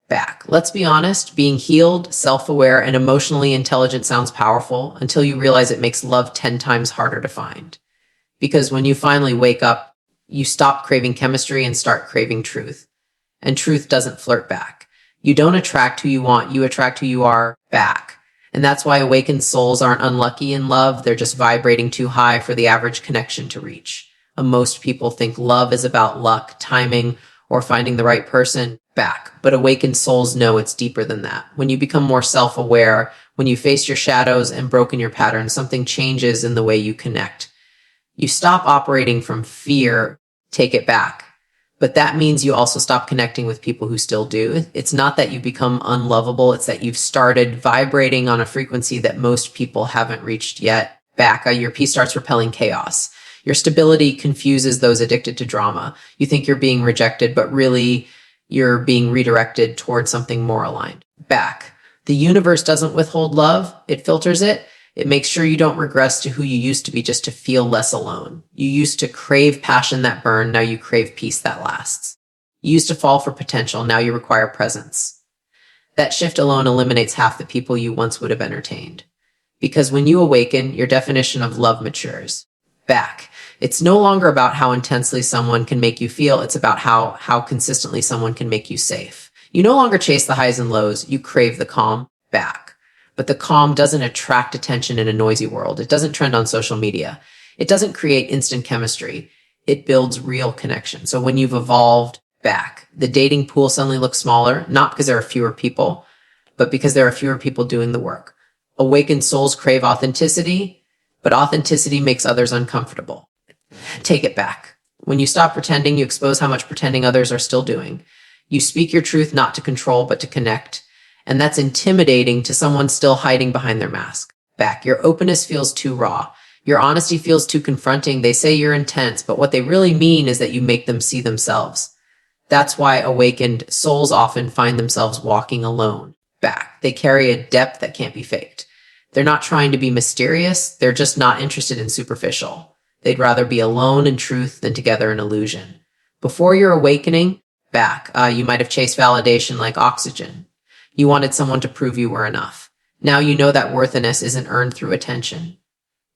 back. Let's be honest, being healed, self-aware, and emotionally intelligent sounds powerful until you realize it makes love 10 times harder to find. Because when you finally wake up, you stop craving chemistry and start craving truth. And truth doesn't flirt back. You don't attract who you want, you attract who you are back. And that's why awakened souls aren't unlucky in love, they're just vibrating too high for the average connection to reach. Most people think love is about luck, timing, or finding the right person back. But awakened souls know it's deeper than that. When you become more self-aware, when you face your shadows and broken your patterns, something changes in the way you connect. You stop operating from fear, take it back. But that means you also stop connecting with people who still do. It's not that you become unlovable, it's that you've started vibrating on a frequency that most people haven't reached yet. Back, your peace starts repelling chaos. Your stability confuses those addicted to drama. You think you're being rejected, but really you're being redirected towards something more aligned. Back, the universe doesn't withhold love, it filters it. It makes sure you don't regress to who you used to be just to feel less alone. You used to crave passion that burned, now you crave peace that lasts. You used to fall for potential, now you require presence. That shift alone eliminates half the people you once would have entertained. Because when you awaken, your definition of love matures. Back, it's no longer about how intensely someone can make you feel, it's about how consistently someone can make you safe. You no longer chase the highs and lows, you crave the calm. Back. But the calm doesn't attract attention in a noisy world. It doesn't trend on social media. It doesn't create instant chemistry. It builds real connection. So when you've evolved back, the dating pool suddenly looks smaller, not because there are fewer people, but because there are fewer people doing the work. Awakened souls crave authenticity, but authenticity makes others uncomfortable. Take it back. When you stop pretending, you expose how much pretending others are still doing. You speak your truth not to control, but to connect. And that's intimidating to someone still hiding behind their mask. Back, your openness feels too raw. Your honesty feels too confronting. They say you're intense, but what they really mean is that you make them see themselves. That's why awakened souls often find themselves walking alone. Back, they carry a depth that can't be faked. They're not trying to be mysterious. They're just not interested in superficial. They'd rather be alone in truth than together in illusion. Before your awakening, back, you might have chased validation like oxygen. You wanted someone to prove you were enough. Now you know that worthiness isn't earned through attention.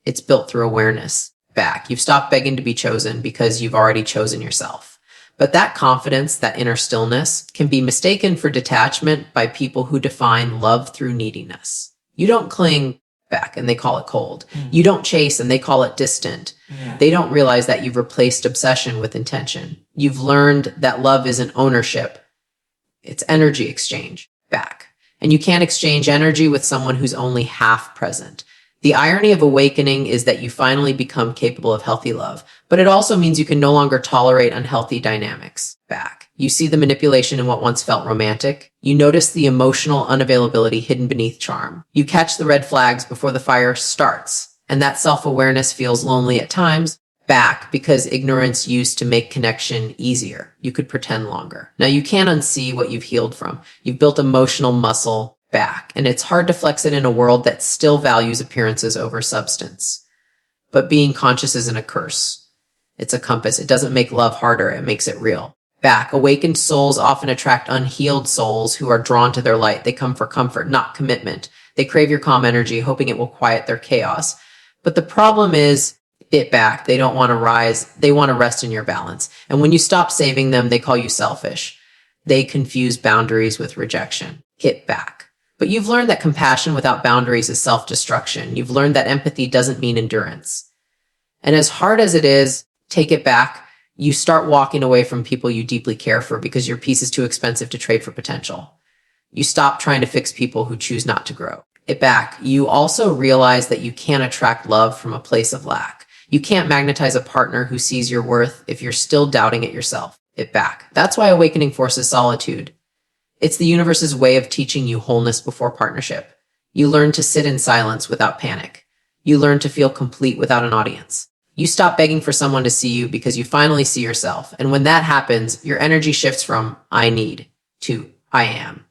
It's built through awareness. Back, you've stopped begging to be chosen because you've already chosen yourself. But that confidence, that inner stillness, can be mistaken for detachment by people who define love through neediness. You don't cling back and they call it cold. You don't chase and they call it distant. They don't realize that you've replaced obsession with intention. You've learned that love isn't ownership. It's energy exchange. Back. And you can't exchange energy with someone who's only half present. The irony of awakening is that you finally become capable of healthy love, but it also means you can no longer tolerate unhealthy dynamics. Back. You see the manipulation in what once felt romantic. You notice the emotional unavailability hidden beneath charm. You catch the red flags before the fire starts, and that self-awareness feels lonely at times. Back, because ignorance used to make connection easier. You could pretend longer. Now you can't unsee what you've healed from. You've built emotional muscle back, and it's hard to flex it in a world that still values appearances over substance. But being conscious isn't a curse. It's a compass. It doesn't make love harder. It makes it real. Back, awakened souls often attract unhealed souls who are drawn to their light. They come for comfort, not commitment. They crave your calm energy, hoping it will quiet their chaos. But the problem is, back. They don't want to rise. They want to rest in your balance. And when you stop saving them, they call you selfish. They confuse boundaries with rejection. Hit back. But you've learned that compassion without boundaries is self-destruction. You've learned that empathy doesn't mean endurance. And as hard as it is, take it back. You start walking away from people you deeply care for because your peace is too expensive to trade for potential. You stop trying to fix people who choose not to grow. It back. You also realize that you can't attract love from a place of lack. You can't magnetize a partner who sees your worth if you're still doubting it yourself. It back. That's why awakening forces solitude. It's the universe's way of teaching you wholeness before partnership. You learn to sit in silence without panic. You learn to feel complete without an audience. You stop begging for someone to see you because you finally see yourself. And when that happens, your energy shifts from I need to I am.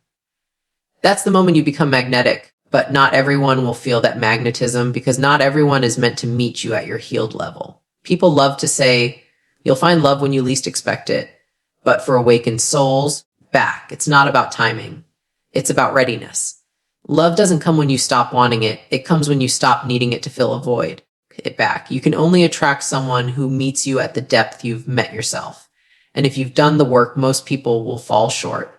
That's the moment you become magnetic. But not everyone will feel that magnetism because not everyone is meant to meet you at your healed level. People love to say, you'll find love when you least expect it. But for awakened souls, back. It's not about timing. It's about readiness. Love doesn't come when you stop wanting it. It comes when you stop needing it to fill a void. It back. You can only attract someone who meets you at the depth you've met yourself. And if you've done the work, most people will fall short.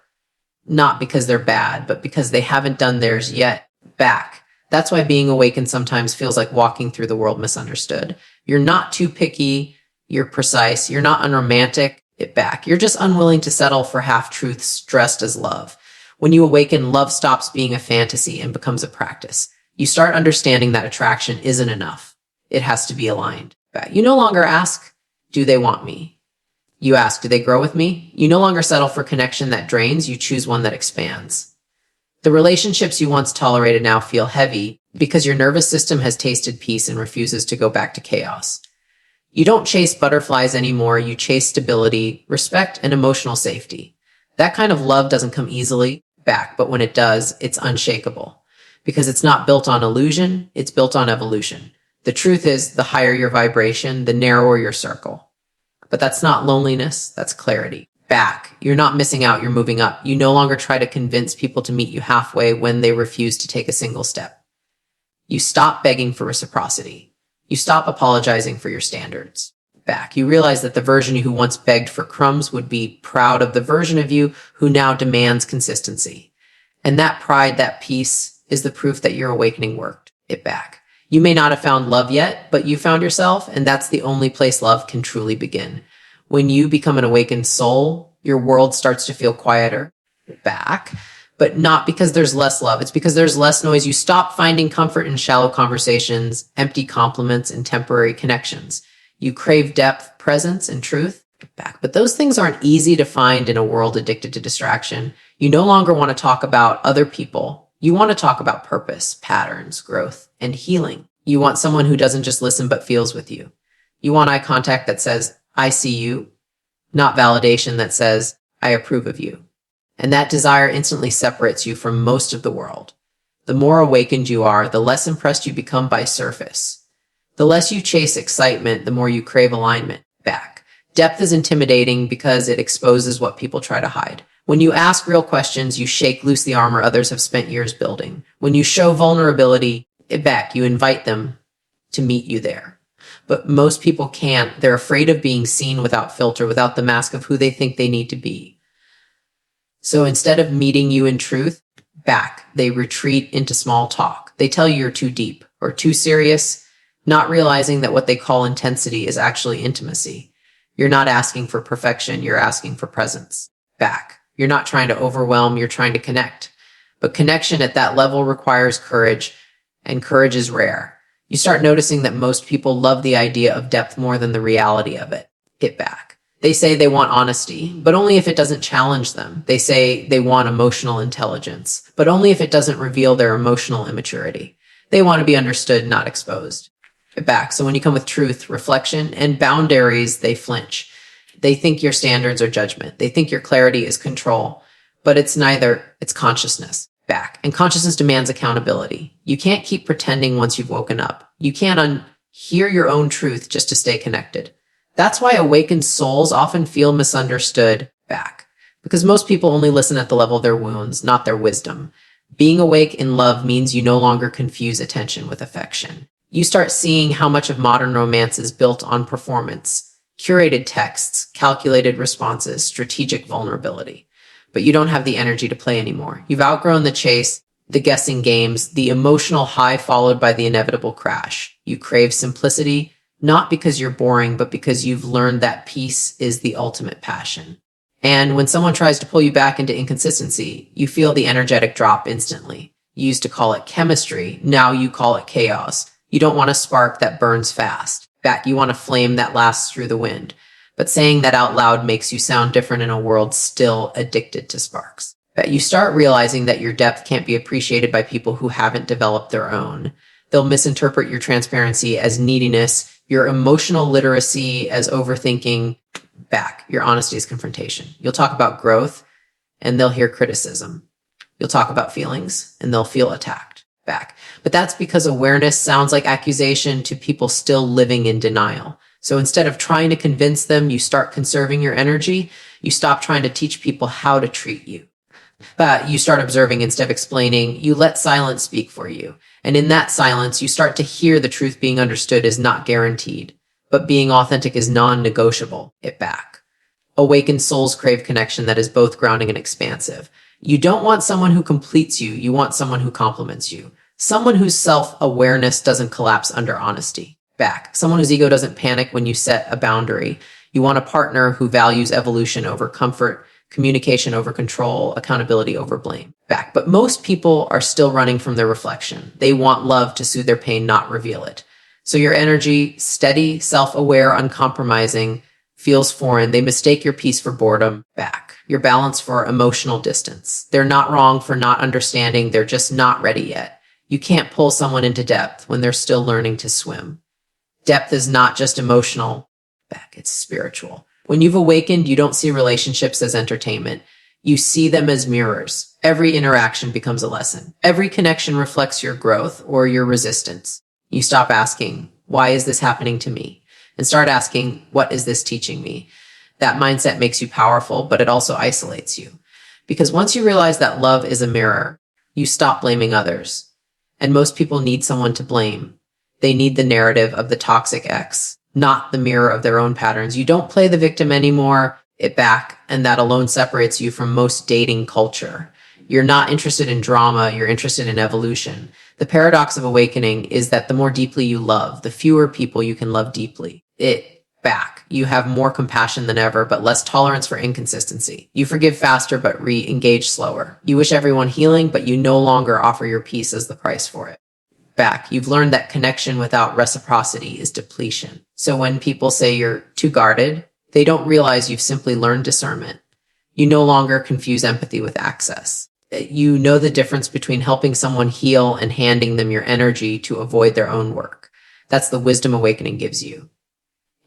Not because they're bad, but because they haven't done theirs yet. Back. That's why being awakened sometimes feels like walking through the world misunderstood. You're not too picky. You're precise. You're not unromantic. It back. You're just unwilling to settle for half-truths dressed as love. When you awaken, love stops being a fantasy and becomes a practice. You start understanding that attraction isn't enough. It has to be aligned. You no longer ask, do they want me? You ask, do they grow with me? You no longer settle for connection that drains. You choose one that expands. The relationships you once tolerated now feel heavy because your nervous system has tasted peace and refuses to go back to chaos. You don't chase butterflies anymore. You chase stability, respect, and emotional safety. That kind of love doesn't come easily back, but when it does, it's unshakable because it's not built on illusion. It's built on evolution. The truth is, the higher your vibration, the narrower your circle. But that's not loneliness. That's clarity. Back. You're not missing out. You're moving up. You no longer try to convince people to meet you halfway when they refuse to take a single step. You stop begging for reciprocity. You stop apologizing for your standards. Back. You realize that the version who once begged for crumbs would be proud of the version of you who now demands consistency. And that pride, that peace, is the proof that your awakening worked. It back. You may not have found love yet, but you found yourself, and that's the only place love can truly begin. When you become an awakened soul, your world starts to feel quieter. Back. But not because there's less love. It's because there's less noise. You stop finding comfort in shallow conversations, empty compliments, and temporary connections. You crave depth, presence, and truth. Back. But those things aren't easy to find in a world addicted to distraction. You no longer want to talk about other people. You want to talk about purpose, patterns, growth, and healing. You want someone who doesn't just listen but feels with you. You want eye contact that says, I see you, not validation that says, I approve of you. And that desire instantly separates you from most of the world. The more awakened you are, the less impressed you become by surface. The less you chase excitement, the more you crave alignment. Back. Depth is intimidating because it exposes what people try to hide. When you ask real questions, you shake loose the armor others have spent years building. When you show vulnerability, back, you invite them to meet you there. But most people can't. They're afraid of being seen without filter, without the mask of who they think they need to be. So instead of meeting you in truth, back, they retreat into small talk. They tell you you're too deep or too serious, not realizing that what they call intensity is actually intimacy. You're not asking for perfection. You're asking for presence. Back. You're not trying to overwhelm. You're trying to connect. But connection at that level requires courage, and courage is rare. You start noticing that most people love the idea of depth more than the reality of it. Get back. They say they want honesty, but only if it doesn't challenge them. They say they want emotional intelligence, but only if it doesn't reveal their emotional immaturity. They want to be understood, not exposed. Get back. So when you come with truth, reflection, and boundaries, they flinch. They think your standards are judgment. They think your clarity is control, but it's neither. It's consciousness. Back. And consciousness demands accountability. You can't keep pretending once you've woken up. You can't unhear your own truth just to stay connected. That's why awakened souls often feel misunderstood. Back. Because most people only listen at the level of their wounds, not their wisdom. Being awake in love means you no longer confuse attention with affection. You start seeing how much of modern romance is built on performance, curated texts, calculated responses, strategic vulnerability. But you don't have the energy to play anymore. You've outgrown the chase, the guessing games, the emotional high followed by the inevitable crash. You crave simplicity, not because you're boring, but because you've learned that peace is the ultimate passion. And when someone tries to pull you back into inconsistency, you feel the energetic drop instantly. You used to call it chemistry. Now you call it chaos. You don't want a spark that burns fast. Back, you want a flame that lasts through the wind. But saying that out loud makes you sound different in a world still addicted to sparks. But you start realizing that your depth can't be appreciated by people who haven't developed their own. They'll misinterpret your transparency as neediness, your emotional literacy as overthinking. Back, your honesty is confrontation. You'll talk about growth and they'll hear criticism. You'll talk about feelings and they'll feel attacked. Back. But that's because awareness sounds like accusation to people still living in denial. So instead of trying to convince them, you start conserving your energy. You stop trying to teach people how to treat you. But you start observing instead of explaining. You let silence speak for you. And in that silence, you start to hear the truth being understood is not guaranteed, but being authentic is non-negotiable. It back. Awakened souls crave connection that is both grounding and expansive. You don't want someone who completes you. You want someone who complements you. Someone whose self-awareness doesn't collapse under honesty. Back. Someone whose ego doesn't panic when you set a boundary. You want a partner who values evolution over comfort, communication over control, accountability over blame. Back. But most people are still running from their reflection. They want love to soothe their pain, not reveal it. So your energy, steady, self-aware, uncompromising, feels foreign. They mistake your peace for boredom. Back. Your balance for emotional distance. They're not wrong for not understanding. They're just not ready yet. You can't pull someone into depth when they're still learning to swim. Depth is not just emotional. Back. It's spiritual. When you've awakened, you don't see relationships as entertainment. You see them as mirrors. Every interaction becomes a lesson. Every connection reflects your growth or your resistance. You stop asking, why is this happening to me? And start asking, what is this teaching me? That mindset makes you powerful, but it also isolates you. Because once you realize that love is a mirror, you stop blaming others. And most people need someone to blame. They need the narrative of the toxic ex, not the mirror of their own patterns. You don't play the victim anymore. It back, and that alone separates you from most dating culture. You're not interested in drama, you're interested in evolution. The paradox of awakening is that the more deeply you love, the fewer people you can love deeply. It back. You have more compassion than ever, but less tolerance for inconsistency. You forgive faster, but re-engage slower. You wish everyone healing, but you no longer offer your peace as the price for it. Back. You've learned that connection without reciprocity is depletion. So when people say you're too guarded, they don't realize you've simply learned discernment. You no longer confuse empathy with access. You know the difference between helping someone heal and handing them your energy to avoid their own work. That's the wisdom awakening gives you.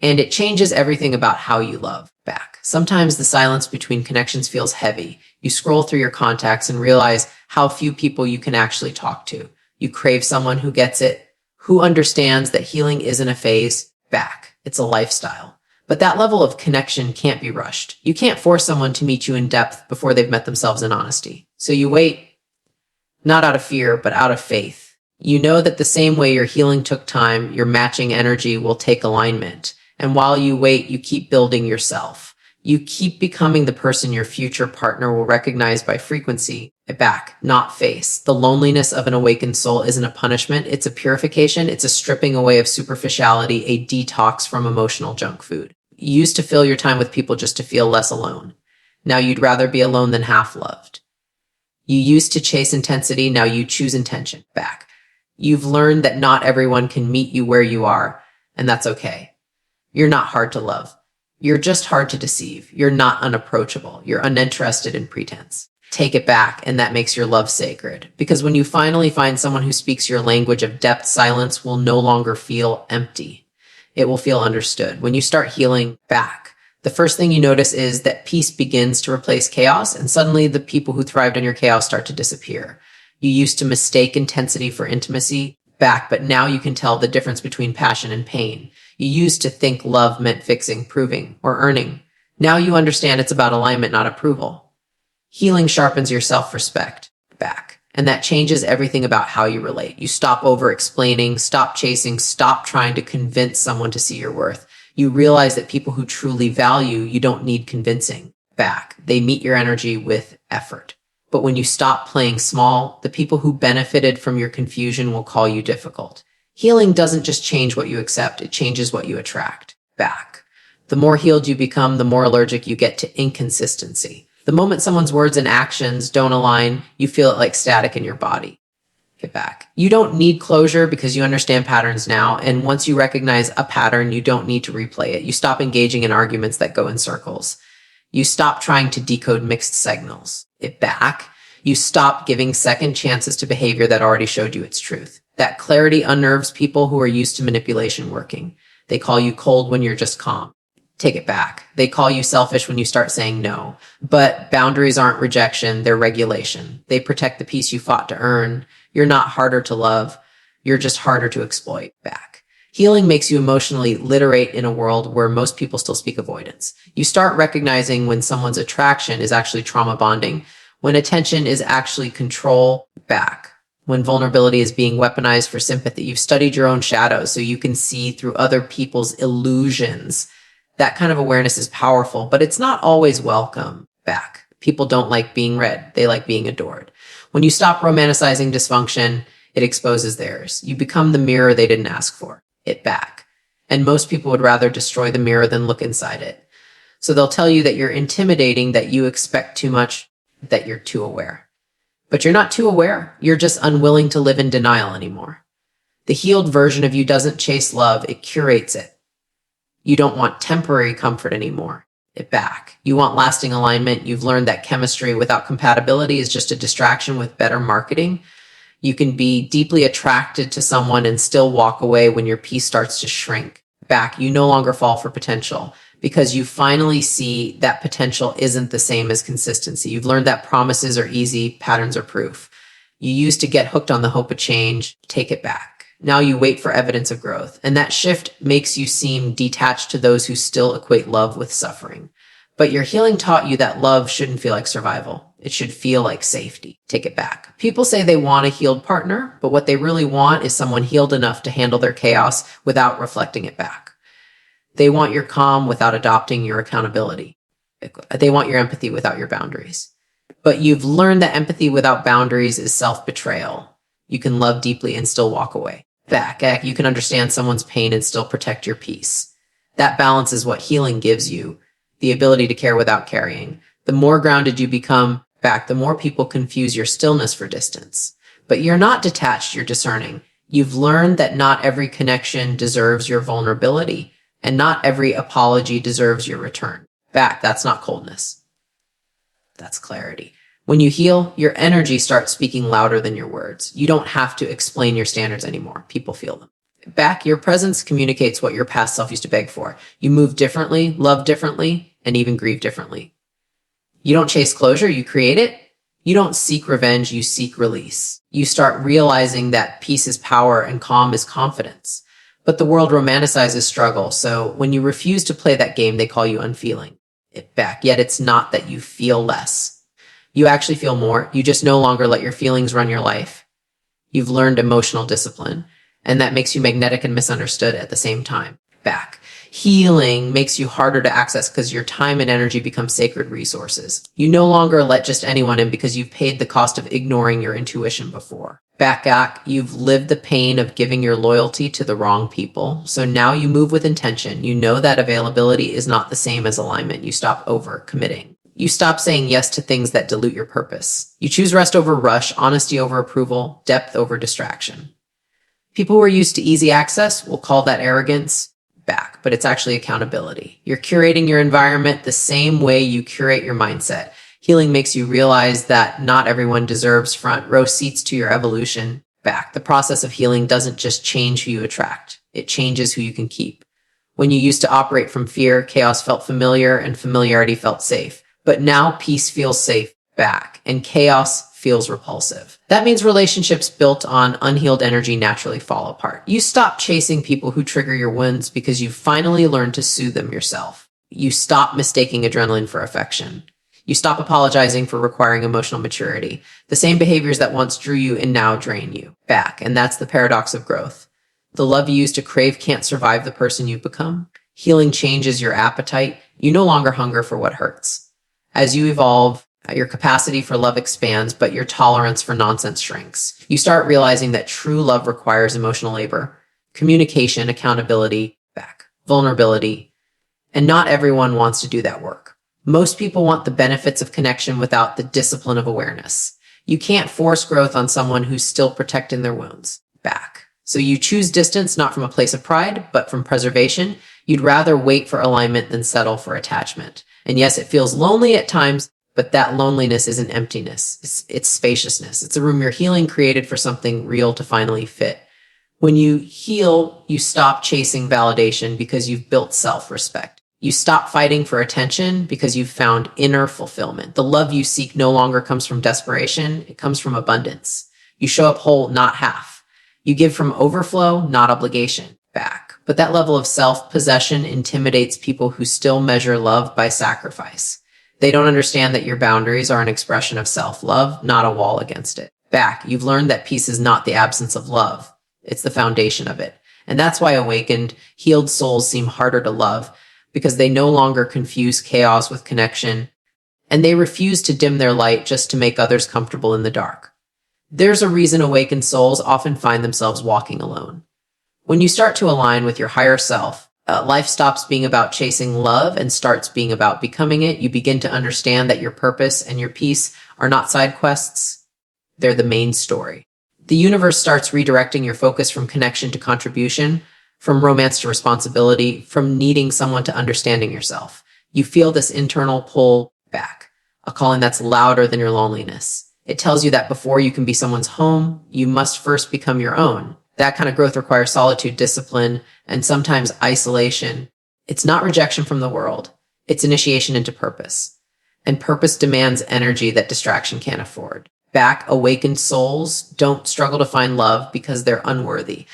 And it changes everything about how you love. Back. Sometimes the silence between connections feels heavy. You scroll through your contacts and realize how few people you can actually talk to. You crave someone who gets it, who understands that healing isn't a phase. Back. It's a lifestyle. But that level of connection can't be rushed. You can't force someone to meet you in depth before they've met themselves in honesty. So you wait, not out of fear, but out of faith. You know that the same way your healing took time, your matching energy will take alignment. And while you wait, you keep building yourself. You keep becoming the person your future partner will recognize by frequency. Back, not face. The loneliness of an awakened soul isn't a punishment. It's a purification. It's a stripping away of superficiality, a detox from emotional junk food. You used to fill your time with people just to feel less alone. Now you'd rather be alone than half loved. You used to chase intensity. Now you choose intention. Back. You've learned that not everyone can meet you where you are, and that's okay. You're not hard to love. You're just hard to deceive. You're not unapproachable. You're uninterested in pretense. Take it back, and that makes your love sacred. Because when you finally find someone who speaks your language of depth, silence will no longer feel empty. It will feel understood. When you start healing back, the first thing you notice is that peace begins to replace chaos, and suddenly the people who thrived on your chaos start to disappear. You used to mistake intensity for intimacy back, but now you can tell the difference between passion and pain. You used to think love meant fixing, proving, or earning. Now you understand it's about alignment, not approval. Healing sharpens your self-respect back, and that changes everything about how you relate. You stop over-explaining, stop chasing, stop trying to convince someone to see your worth. You realize that people who truly value you don't need convincing back. They meet your energy with effort. But when you stop playing small, the people who benefited from your confusion will call you difficult. Healing doesn't just change what you accept, it changes what you attract back. The more healed you become, the more allergic you get to inconsistency. The moment someone's words and actions don't align, you feel it like static in your body. Get back. You don't need closure because you understand patterns now, and once you recognize a pattern, you don't need to replay it. You stop engaging in arguments that go in circles. You stop trying to decode mixed signals. It back. You stop giving second chances to behavior that already showed you its truth. That clarity unnerves people who are used to manipulation working. They call you cold when you're just calm. Take it back. They call you selfish when you start saying no. But boundaries aren't rejection, they're regulation. They protect the peace you fought to earn. You're not harder to love. You're just harder to exploit back. Healing makes you emotionally literate in a world where most people still speak avoidance. You start recognizing when someone's attraction is actually trauma bonding, when attention is actually control back, when vulnerability is being weaponized for sympathy. You've studied your own shadows so you can see through other people's illusions. That kind of awareness is powerful, but it's not always welcome back. People don't like being read. They like being adored. When you stop romanticizing dysfunction, it exposes theirs. You become the mirror they didn't ask for. It back. And most people would rather destroy the mirror than look inside it. So they'll tell you that you're intimidating, that you expect too much, that you're too aware. But you're not too aware. You're just unwilling to live in denial anymore. The healed version of you doesn't chase love, it curates it. You don't want temporary comfort anymore. It back. You want lasting alignment. You've learned that chemistry without compatibility is just a distraction with better marketing. You can be deeply attracted to someone and still walk away when your peace starts to shrink back. You no longer fall for potential because you finally see that potential isn't the same as consistency. You've learned that promises are easy, patterns are proof. You used to get hooked on the hope of change, take it back. Now you wait for evidence of growth. And that shift makes you seem detached to those who still equate love with suffering. But your healing taught you that love shouldn't feel like survival. It should feel like safety. Take it back. People say they want a healed partner, but what they really want is someone healed enough to handle their chaos without reflecting it back. They want your calm without adopting your accountability. They want your empathy without your boundaries. But you've learned that empathy without boundaries is self-betrayal. You can love deeply and still walk away. Back. You can understand someone's pain and still protect your peace. That balance is what healing gives you, the ability to care without carrying. The more grounded you become back, the more people confuse your stillness for distance. But you're not detached, you're discerning. You've learned that not every connection deserves your vulnerability, and not every apology deserves your return. Back, that's not coldness. That's clarity. When you heal, your energy starts speaking louder than your words. You don't have to explain your standards anymore. People feel them. Back, your presence communicates what your past self used to beg for. You move differently, love differently, and even grieve differently. You don't chase closure, you create it. You don't seek revenge, you seek release. You start realizing that peace is power and calm is confidence. But the world romanticizes struggle, so when you refuse to play that game, they call you unfeeling. It back, yet it's not that you feel less. You actually feel more. You just no longer let your feelings run your life. You've learned emotional discipline, and that makes you magnetic and misunderstood at the same time. Back. Healing makes you harder to access because your time and energy become sacred resources. You no longer let just anyone in because you've paid the cost of ignoring your intuition before. Back, you've lived the pain of giving your loyalty to the wrong people. So now you move with intention. You know that availability is not the same as alignment. You stop over committing. You stop saying yes to things that dilute your purpose. You choose rest over rush, honesty over approval, depth over distraction. People who are used to easy access will call that arrogance back, but it's actually accountability. You're curating your environment the same way you curate your mindset. Healing makes you realize that not everyone deserves front row seats to your evolution back. The process of healing doesn't just change who you attract. It changes who you can keep. When you used to operate from fear, chaos felt familiar and familiarity felt safe. But now peace feels safe back and chaos feels repulsive. That means relationships built on unhealed energy naturally fall apart. You stop chasing people who trigger your wounds because you've finally learned to soothe them yourself. You stop mistaking adrenaline for affection. You stop apologizing for requiring emotional maturity. The same behaviors that once drew you and now drain you back. And that's the paradox of growth. The love you used to crave can't survive the person you've become. Healing changes your appetite. You no longer hunger for what hurts. As you evolve, your capacity for love expands, but your tolerance for nonsense shrinks. You start realizing that true love requires emotional labor, communication, accountability, vulnerability, and not everyone wants to do that work. Most people want the benefits of connection without the discipline of awareness. You can't force growth on someone who's still protecting their wounds back. So you choose distance not from a place of pride, but from preservation. You'd rather wait for alignment than settle for attachment. And yes, it feels lonely at times, but that loneliness isn't emptiness. It's spaciousness. It's a room you're healing created for something real to finally fit. When you heal, you stop chasing validation because you've built self-respect. You stop fighting for attention because you've found inner fulfillment. The love you seek no longer comes from desperation. It comes from abundance. You show up whole, not half. You give from overflow, not obligation back. But that level of self-possession intimidates people who still measure love by sacrifice. They don't understand that your boundaries are an expression of self-love, not a wall against it. Back, you've learned that peace is not the absence of love. It's the foundation of it. And that's why awakened, healed souls seem harder to love, because they no longer confuse chaos with connection, and they refuse to dim their light just to make others comfortable in the dark. There's a reason awakened souls often find themselves walking alone. When you start to align with your higher self, life stops being about chasing love and starts being about becoming it. You begin to understand that your purpose and your peace are not side quests. They're the main story. The universe starts redirecting your focus from connection to contribution, from romance to responsibility, from needing someone to understanding yourself. You feel this internal pull back, a calling that's louder than your loneliness. It tells you that before you can be someone's home, you must first become your own. That kind of growth requires solitude, discipline, and sometimes isolation. It's not rejection from the world. It's initiation into purpose. And purpose demands energy that distraction can't afford. Back, awakened souls don't struggle to find love because they're unworthy.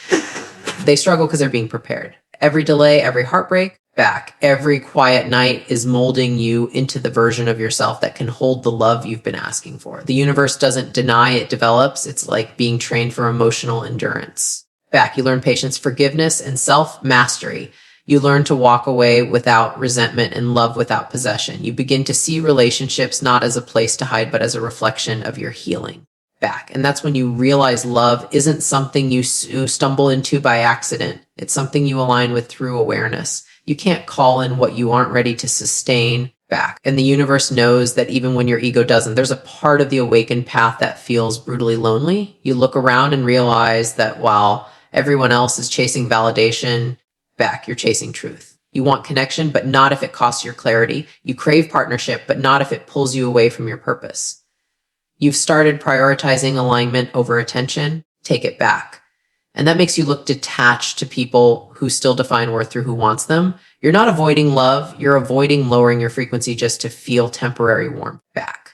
They struggle because they're being prepared. Every delay, every heartbreak, back, every quiet night is molding you into the version of yourself that can hold the love you've been asking for. The universe doesn't deny, it develops. It's like being trained for emotional endurance. Back, you learn patience, forgiveness, and self-mastery. You learn to walk away without resentment and love without possession. You begin to see relationships not as a place to hide, but as a reflection of your healing. Back. And that's when you realize love isn't something you stumble into by accident. It's something you align with through awareness. You can't call in what you aren't ready to sustain. Back. And the universe knows that even when your ego doesn't, there's a part of the awakened path that feels brutally lonely. You look around and realize that while everyone else is chasing validation, back, you're chasing truth. You want connection, but not if it costs your clarity. You crave partnership, but not if it pulls you away from your purpose. You've started prioritizing alignment over attention. Take it back. And that makes you look detached to people who still define worth through who wants them. You're not avoiding love. You're avoiding lowering your frequency just to feel temporary warmth. Back.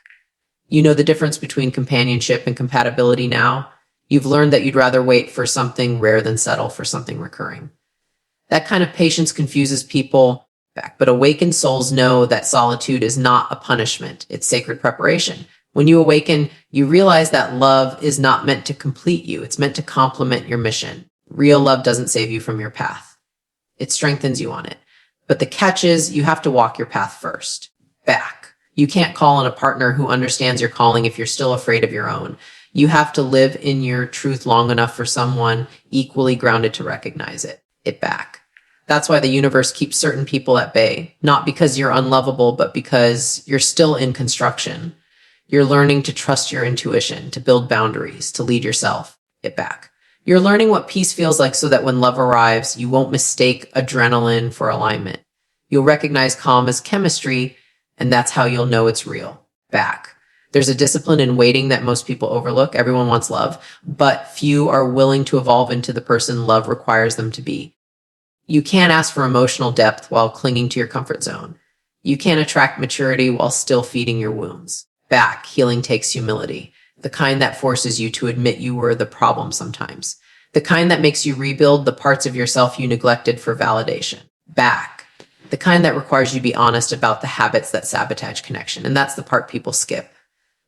You know the difference between companionship and compatibility now. You've learned that you'd rather wait for something rare than settle for something recurring. That kind of patience confuses people back, but awakened souls know that solitude is not a punishment. It's sacred preparation. When you awaken, you realize that love is not meant to complete you. It's meant to complement your mission. Real love doesn't save you from your path. It strengthens you on it. But the catch is you have to walk your path first. Back. You can't call on a partner who understands your calling if you're still afraid of your own. You have to live in your truth long enough for someone equally grounded to recognize it. Back. That's why the universe keeps certain people at bay, not because you're unlovable, but because you're still in construction. You're learning to trust your intuition, to build boundaries, to lead yourself. Back. You're learning what peace feels like so that when love arrives, you won't mistake adrenaline for alignment. You'll recognize calm as chemistry, and that's how you'll know it's real. Back. There's a discipline in waiting that most people overlook. Everyone wants love, but few are willing to evolve into the person love requires them to be. You can't ask for emotional depth while clinging to your comfort zone. You can't attract maturity while still feeding your wounds. Back, healing takes humility, the kind that forces you to admit you were the problem sometimes, the kind that makes you rebuild the parts of yourself you neglected for validation. Back, the kind that requires you to be honest about the habits that sabotage connection, and that's the part people skip.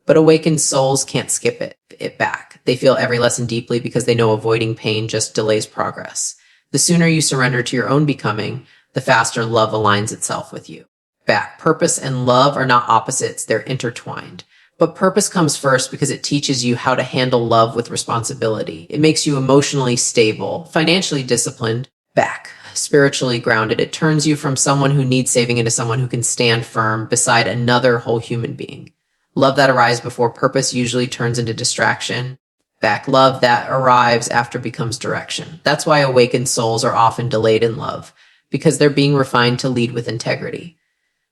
But awakened souls can't skip it back. They feel every lesson deeply because they know avoiding pain just delays progress. The sooner you surrender to your own becoming, the faster love aligns itself with you. Back. Purpose and love are not opposites, they're intertwined. But purpose comes first because it teaches you how to handle love with responsibility. It makes you emotionally stable, financially disciplined, back, spiritually grounded. It turns you from someone who needs saving into someone who can stand firm beside another whole human being. Love that arrives before purpose usually turns into distraction. Back. Love that arrives after becomes direction. That's why awakened souls are often delayed in love, because they're being refined to lead with integrity.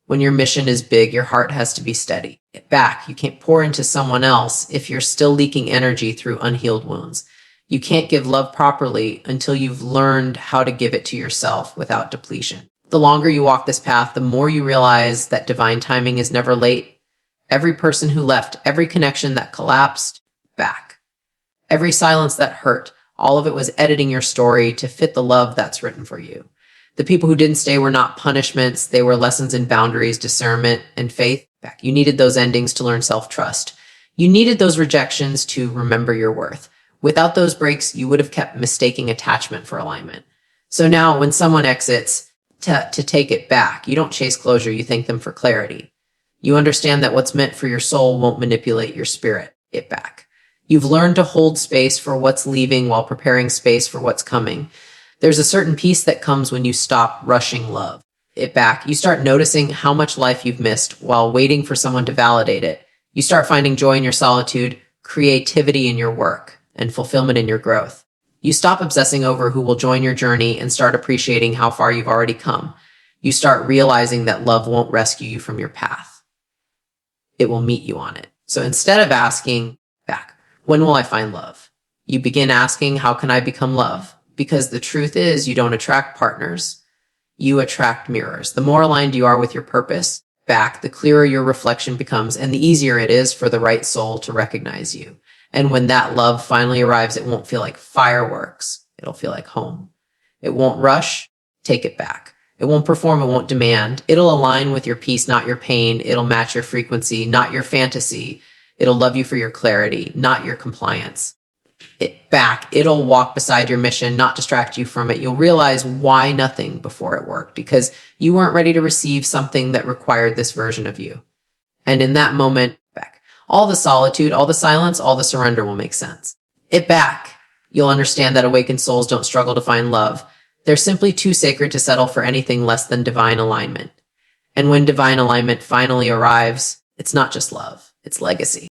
When your mission is big, your heart has to be steady. Back. You can't pour into someone else if you're still leaking energy through unhealed wounds. You can't give love properly until you've learned how to give it to yourself without depletion. The longer you walk this path, the more you realize that divine timing is never late. Every person who left, every connection that collapsed, back. Every silence that hurt, All of it was editing your story to fit the love that's written for you. The people who didn't stay were not punishments. They were lessons in boundaries, discernment, and faith. You needed those endings to learn self-trust. You needed those rejections to remember your worth. Without those breaks, you would have kept mistaking attachment for alignment. So now when someone exits, to take it back, you don't chase closure, you thank them for clarity. You understand that what's meant for your soul won't manipulate your spirit. It back. You've learned to hold space for what's leaving while preparing space for what's coming. There's a certain peace that comes when you stop rushing love. It back. You start noticing how much life you've missed while waiting for someone to validate it. You start finding joy in your solitude, creativity in your work, and fulfillment in your growth. You stop obsessing over who will join your journey and start appreciating how far you've already come. You start realizing that love won't rescue you from your path. It will meet you on it. So instead of asking back, when will I find love? You begin asking, how can I become love? Because the truth is, you don't attract partners. You attract mirrors. The more aligned you are with your purpose, back, the clearer your reflection becomes and the easier it is for the right soul to recognize you. And when that love finally arrives, it won't feel like fireworks. It'll feel like home. It won't rush. Take it back. It won't perform. It won't demand. It'll align with your peace, not your pain. It'll match your frequency, not your fantasy. It'll love you for your clarity, not your compliance. It'll walk beside your mission, not distract you from it. You'll realize why nothing before it worked, because you weren't ready to receive something that required this version of you. And in that moment, back, all the solitude, all the silence, all the surrender will make sense. You'll understand that awakened souls don't struggle to find love. They're simply too sacred to settle for anything less than divine alignment. And when divine alignment finally arrives, it's not just love, it's legacy.